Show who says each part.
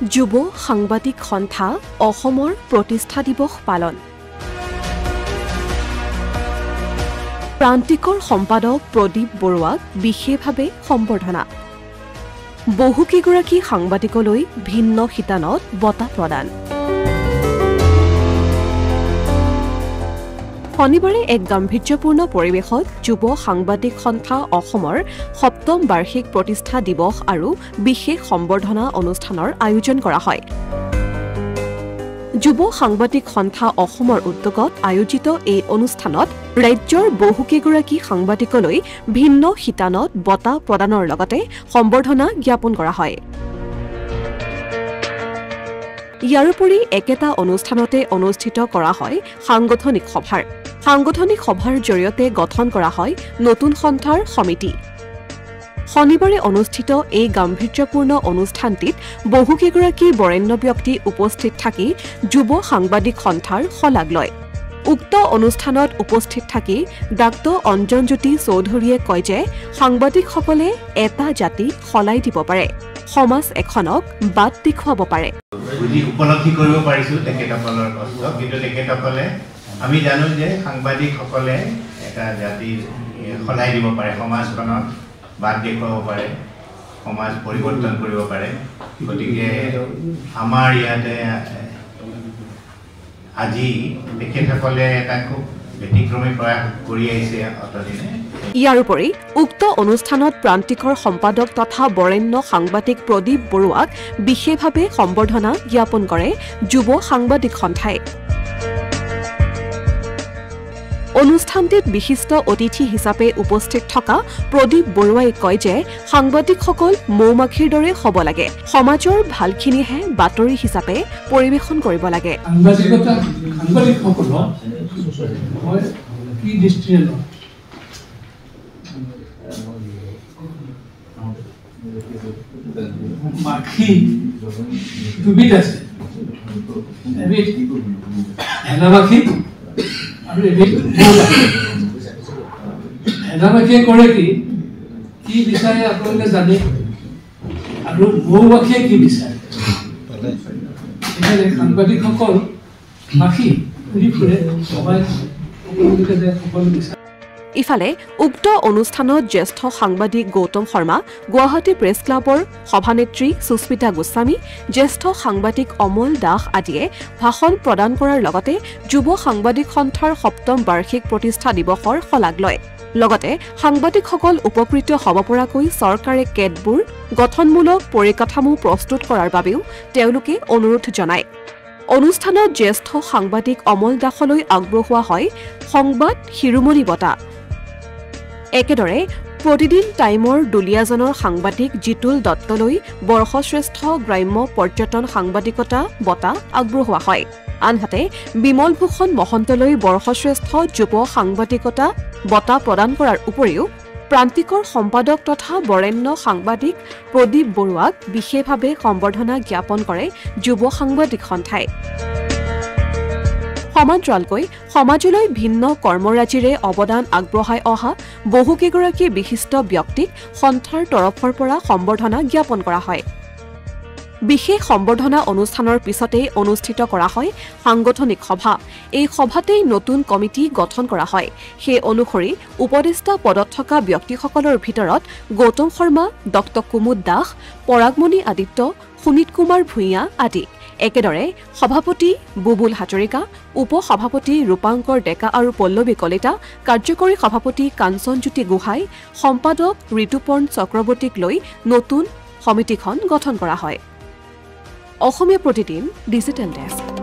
Speaker 1: যুৱ সাংবাদিক সন্থা অসমৰ প্ৰতিষ্ঠা দিৱস পালন। প্ৰান্তিকৰ সম্পাদক প্ৰদীপ বৰুৱাক বিশেষভাৱে সম্বৰ্ধনা। বহুকেইগৰাকী সাংবাদিকলৈ ভিন্ন শিতানত বঁটা প্ৰদান। শনিবাৰে এক গাম্ভীৰ্যপূৰ্ণ পৰিৱেশত যুৱ সাংবাদিক সন্থা অসমৰ ৭ম বাৰ্ষিক প্ৰতিষ্ঠা দিৱস আৰু বিশেষ সম্বৰ্ধনা অনুষ্ঠানৰ আয়োজন কৰা হয়। যুৱ সাংবাদিক সন্থা অসমৰ উদ্যোগত আয়োজিত এই অনুষ্ঠানত ৰাজ্যৰ বহুকেইগৰাকী সাংবাদিকলৈ ভিন্ন শিতানত বঁটা প্ৰদানৰ লগতে সম্বৰ্ধনা জ্ঞাপন কৰা হয়। ইয়াৰোপৰি একেটা অনুষ্ঠানতে অনুষ্ঠিত কৰা হয় সাংগঠনিক সভাৰ জৰিয়তে গঠন কৰা হয় নতুন সন্থাৰ সমিতি। শনিবাৰে অনুষ্ঠিত এই গাম্ভীৰ্যপূৰ্ণ অনুষ্ঠানটিত বহুকেইগৰাকী বৰেণ্য ব্যক্তি উপস্থিত থাকি যুৱ সাংবাদিক সন্থাৰ শলাগ লয়। উক্ত অনুষ্ঠানত উপস্থিত থাকি ডাক্তৰ অঞ্জনজ্যোতি চৌধুৰীয়ে কয় যে সাংবাদিকসকলে এটা জাতি সলাই দিব পাৰে, সমাজ এখনক বাট দেখুৱাব পাৰে।
Speaker 2: উপলব্ধি কৰিব পাৰিছো তেখেতসকলৰ কষ্ট, কিন্তু তেখেতসকলে আমি জানো যে সাংবাদিকসকলে এটা জাতি সলাই দিব পাৰে, সমাজখনক বাট দেখুৱাব পাৰে, সমাজ পৰিৱৰ্তন কৰিব পাৰে। গতিকে আমাৰ ইয়াতে আজি তেখেতসকলে এটা খুব ব্যতিক্ৰমী প্ৰয়াস কৰি আহিছে অতদিনে।
Speaker 1: ইয়াৰোপৰি উক্ত অনুষ্ঠানত প্ৰান্তিকৰ সম্পাদক তথা বৰেণ্য সাংবাদিক প্ৰদীপ বৰুৱাক বিশেষভাৱে সম্বৰ্ধনা জ্ঞাপন কৰে যুৱ সাংবাদিক সন্থাই। অনুষ্ঠানটিত বিশিষ্ট অতিথি হিচাপে উপস্থিত থকা প্ৰদীপ বৰুৱাই কয় যে সাংবাদিকসকল মৌমাখিৰ দৰে হ'ব লাগে, সমাজৰ ভালখিনিহে বাতৰি হিচাপে পৰিৱেশন কৰিব লাগে।
Speaker 3: মাখি দুবিধ আছে, এবিধ হেনা মাখি আৰু এবিধ হেনা মাখিয়ে কৰে কি বিচাৰে আপোনালোকে জানে, আৰু মৌ মাখিয়ে কি বিচাৰে। সাংবাদিকসকল মাখি ঘূৰি ফুৰে, সবাই সকলো বিচাৰে।
Speaker 1: ইফালে উক্ত অনুষ্ঠানত জ্যেষ্ঠ সাংবাদিক গৌতম শৰ্মা, গুৱাহাটী প্ৰেছ ক্লাবৰ সভানেত্ৰী সুস্মিতা গোস্বামী, জ্যেষ্ঠ সাংবাদিক অমল দাস আদিয়ে ভাষণ প্ৰদান কৰাৰ লগতে যুৱ সাংবাদিক সন্থাৰ ৭ম বাৰ্ষিক প্ৰতিষ্ঠা দিৱসৰ শলাগ লয়। লগতে সাংবাদিকসকল উপকৃত হ'ব পৰাকৈ চৰকাৰে কেতবোৰ গঠনমূলক পৰিকাঠামো প্ৰস্তুত কৰাৰ বাবেও তেওঁলোকে অনুৰোধ জনায়। অনুষ্ঠানত জ্যেষ্ঠ সাংবাদিক অমল দাসলৈ আগবঢ়োৱা হয় সংবাদ শিৰোমণি বঁটা। একেদৰে প্ৰতিদিন টাইমৰ দুলীয়াজনৰ সাংবাদিক জিতুল দত্তলৈ বৰ্ষশ্ৰেষ্ঠ গ্ৰাম্য পৰ্যটন সাংবাদিকতা বঁটা আগবঢ়োৱা হয়। আনহাতে বিমল ভূষণ মহন্তলৈ বৰ্ষশ্ৰেষ্ঠ যুৱ সাংবাদিকতা বঁটা প্ৰদান কৰাৰ উপৰিও প্ৰান্তিকৰ সম্পাদক তথা বৰেণ্য সাংবাদিক প্ৰদীপ বৰুৱাক বিশেষভাৱে সম্বৰ্ধনা জ্ঞাপন কৰে যুৱ সাংবাদিক সন্থাই। সমান্তৰালকৈ সমাজলৈ ভিন্ন কৰ্মৰাজিৰে অৱদান আগবঢ়াই অহা বহুকেইগৰাকী বিশিষ্ট ব্যক্তিক সন্থাৰ তৰফৰ পৰা সম্বৰ্ধনা জ্ঞাপন কৰা হয়। বিশেষ সম্বৰ্ধনা অনুষ্ঠানৰ পিছতেই অনুষ্ঠিত কৰা হয় সাংগঠনিক সভা। এই সভাতেই নতুন কমিটি গঠন কৰা হয়। সেই অনুসৰি উপদেষ্টা পদত থকা ব্যক্তিসকলৰ ভিতৰত গৌতম শৰ্মা, ডক্টৰ কুমুদ দাস, পৰাগমণি আদিত্য, সুনীত কুমাৰ ভূঞা আদি। একেদৰে সভাপতি বুবুল হাজৰিকা, উপ সভাপতি ৰূপাংকৰ ডেকা আৰু পল্লৱী কলিতা, কাৰ্যকৰী সভাপতি কাঞ্চনজ্যোতি গোহাঁই, সম্পাদক ঋতুপৰ্ণ চক্ৰৱৰ্তীক লৈ নতুন সমিতিখন গঠন কৰা হয়। Asomiya Pratidin digital desk.